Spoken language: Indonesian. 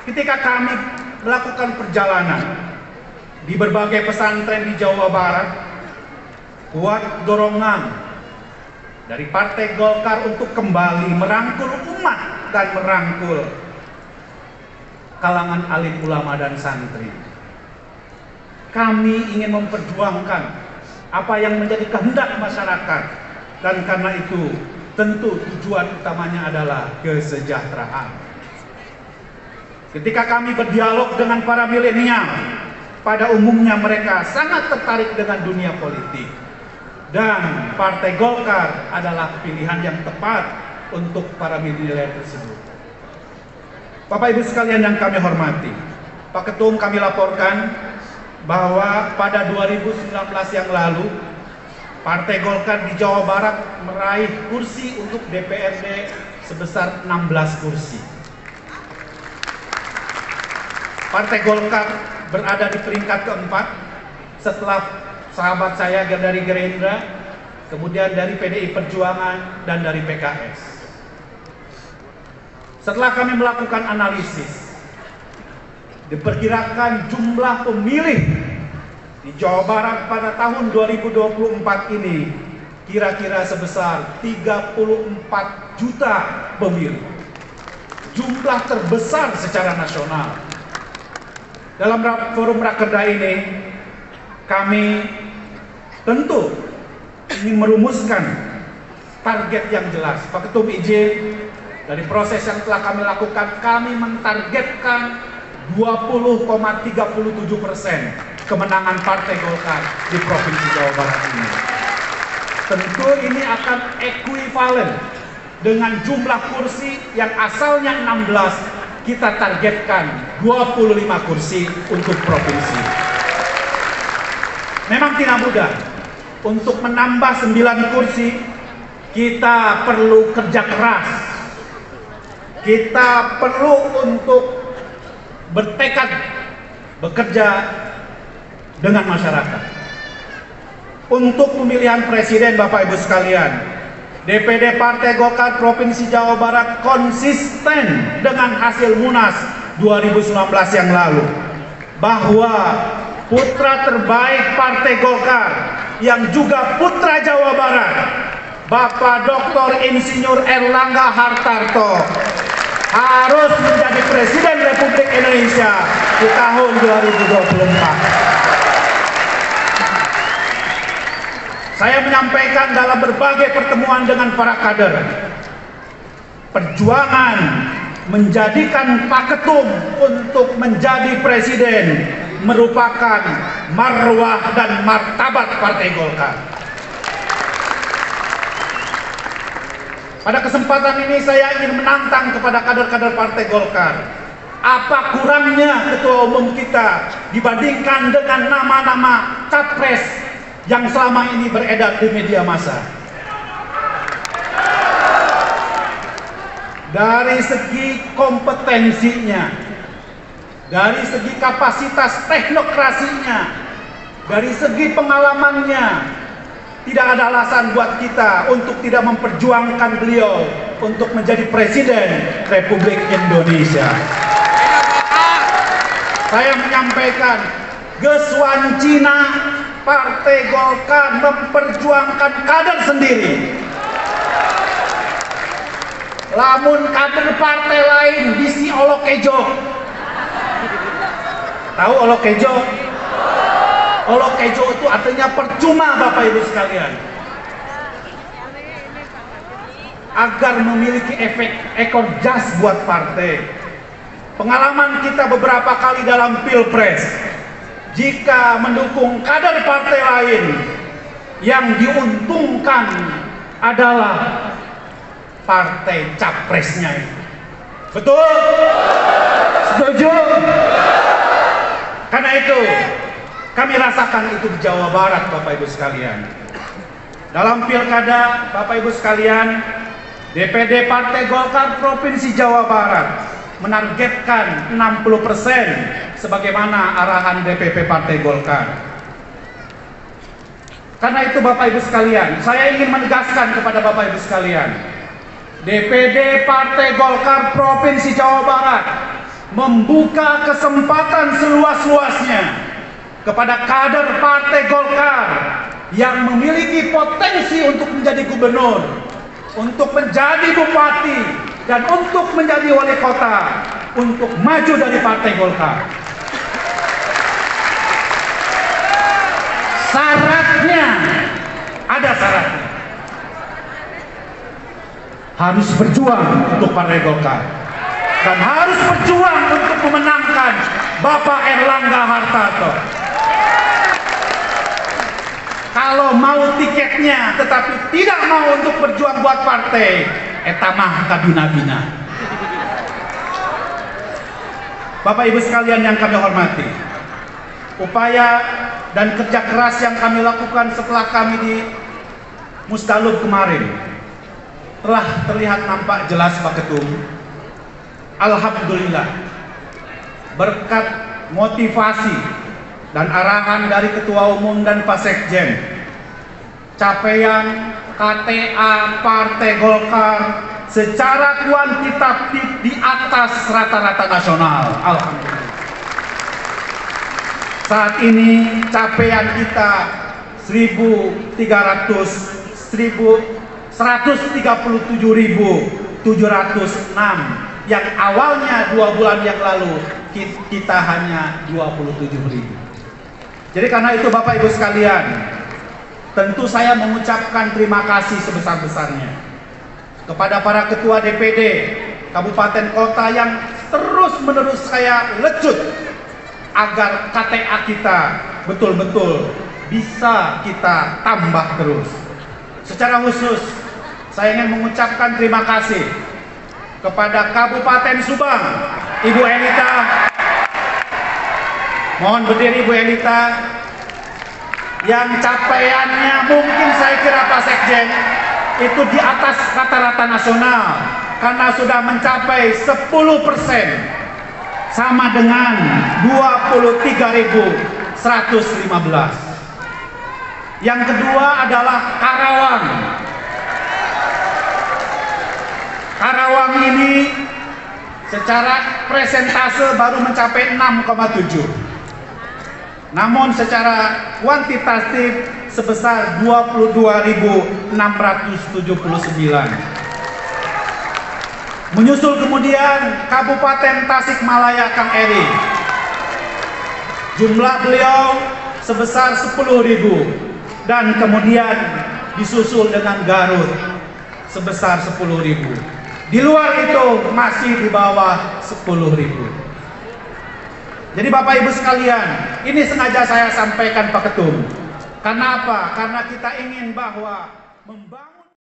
ketika kami melakukan perjalanan di berbagai pesantren di Jawa Barat, kuat dorongan dari Partai Golkar untuk kembali merangkul umat dan merangkul kalangan alim ulama dan santri. Kami ingin memperjuangkan apa yang menjadi kehendak masyarakat, dan karena itu tentu tujuan utamanya adalah kesejahteraan. Ketika kami berdialog dengan para milenial, pada umumnya mereka sangat tertarik dengan dunia politik, dan Partai Golkar adalah pilihan yang tepat untuk para milenial tersebut. Bapak Ibu sekalian yang kami hormati, Pak Ketum, kami laporkan bahwa pada 2019 yang lalu Partai Golkar di Jawa Barat meraih kursi untuk DPRD sebesar 16 kursi. Partai Golkar berada di peringkat keempat setelah sahabat saya dari Gerindra, kemudian dari PDI Perjuangan, dan dari PKS. Setelah kami melakukan analisis, diperkirakan jumlah pemilih di Jawa Barat pada tahun 2024 ini kira-kira sebesar 34 juta pemilih. Jumlah terbesar secara nasional. Dalam forum Rakerda ini, kami tentu ingin merumuskan target yang jelas. Pak Ketum izin, dari proses yang telah kami lakukan, kami mentargetkan 20,37% kemenangan Partai Golkar di Provinsi Jawa Barat ini. Tentu ini akan ekuivalen dengan jumlah kursi yang asalnya 16, kita targetkan 25 kursi untuk provinsi. Memang tidak mudah. Untuk menambah 9 kursi, kita perlu kerja keras. Kita perlu untuk bertekad bekerja dengan masyarakat. Untuk pemilihan presiden, Bapak Ibu sekalian, DPD Partai Golkar Provinsi Jawa Barat konsisten dengan hasil Munas 2019 yang lalu, bahwa putra terbaik Partai Golkar yang juga putra Jawa Barat, Bapak Dr. Insinyur Erlangga Hartarto, harus menjadi Presiden Republik Indonesia di tahun 2024. Saya menyampaikan dalam berbagai pertemuan dengan para kader, perjuangan menjadikan Pak Ketum untuk menjadi presiden merupakan marwah dan martabat Partai Golkar. Pada kesempatan ini saya ingin menantang kepada kader-kader Partai Golkar. Apa kurangnya ketua umum kita dibandingkan dengan nama-nama capres yang selama ini beredar di media massa? Dari segi kompetensinya, dari segi kapasitas teknokrasinya, dari segi pengalamannya, tidak ada alasan buat kita untuk tidak memperjuangkan beliau untuk menjadi Presiden Republik Indonesia. Saya menyampaikan, Geswan Cina, Partai Golkar memperjuangkan kader sendiri. Lamun kader partai lain bisi olokejo. Tahu olokejo? Olokejo itu artinya percuma, Bapak Ibu sekalian. Agar memiliki efek ekor jas buat partai. Pengalaman kita beberapa kali dalam Pilpres, jika mendukung kader partai lain, yang diuntungkan adalah partai capresnya. Betul? Setuju? Karena itu kami rasakan itu di Jawa Barat, Bapak Ibu sekalian. Dalam pilkada, Bapak Ibu sekalian, DPD Partai Golkar Provinsi Jawa Barat menargetkan 60% sebagaimana arahan DPP Partai Golkar. Karena itu Bapak Ibu sekalian, saya ingin menegaskan kepada Bapak Ibu sekalian, DPD Partai Golkar Provinsi Jawa Barat membuka kesempatan seluas-luasnya kepada kader Partai Golkar yang memiliki potensi untuk menjadi gubernur, untuk menjadi bupati, dan untuk menjadi wali kota, untuk maju dari Partai Golkar. Syaratnya, ada syaratnya. Harus berjuang untuk Partai Golkar dan harus berjuang untuk memenangkan Bapak Erlangga Hartarto. Kalau mau tiketnya tetapi tidak mau untuk berjuang buat partai, eta mah kaduna-bina. Bapak Ibu sekalian yang kami hormati, upaya dan kerja keras yang kami lakukan setelah kami di Musdalub kemarin telah terlihat nampak jelas Pak Ketum. Alhamdulillah, berkat motivasi dan arahan dari Ketua Umum dan Pak Sekjen, capaian KTA Partai Golkar secara kuantitatif di atas rata-rata nasional. Alhamdulillah. Saat ini capaian kita 137.706 yang awalnya 2 bulan yang lalu kita hanya 27.000. Jadi karena itu Bapak Ibu sekalian, tentu saya mengucapkan terima kasih sebesar-besarnya kepada para ketua DPD kabupaten kota yang terus-menerus saya lecut agar KTA kita betul-betul bisa kita tambah terus. Secara khusus saya ingin mengucapkan terima kasih kepada Kabupaten Subang, Ibu Elita. Mohon berdiri Ibu Elita, yang capaiannya mungkin saya kira Pak Sekjen itu di atas rata-rata nasional karena sudah mencapai 10%, sama dengan 23.115. Yang kedua adalah Karawang. Karawang ini secara presentase baru mencapai 6,7. Namun secara kuantitatif sebesar 22.679. Menyusul kemudian Kabupaten Tasikmalaya Kang Eri. Jumlah beliau sebesar 10.000 dan kemudian disusul dengan Garut sebesar 10.000. Di luar itu masih di bawah 10.000. Jadi Bapak Ibu sekalian, ini sengaja saya sampaikan Pak Ketum. Karena apa? Karena kita ingin bahwa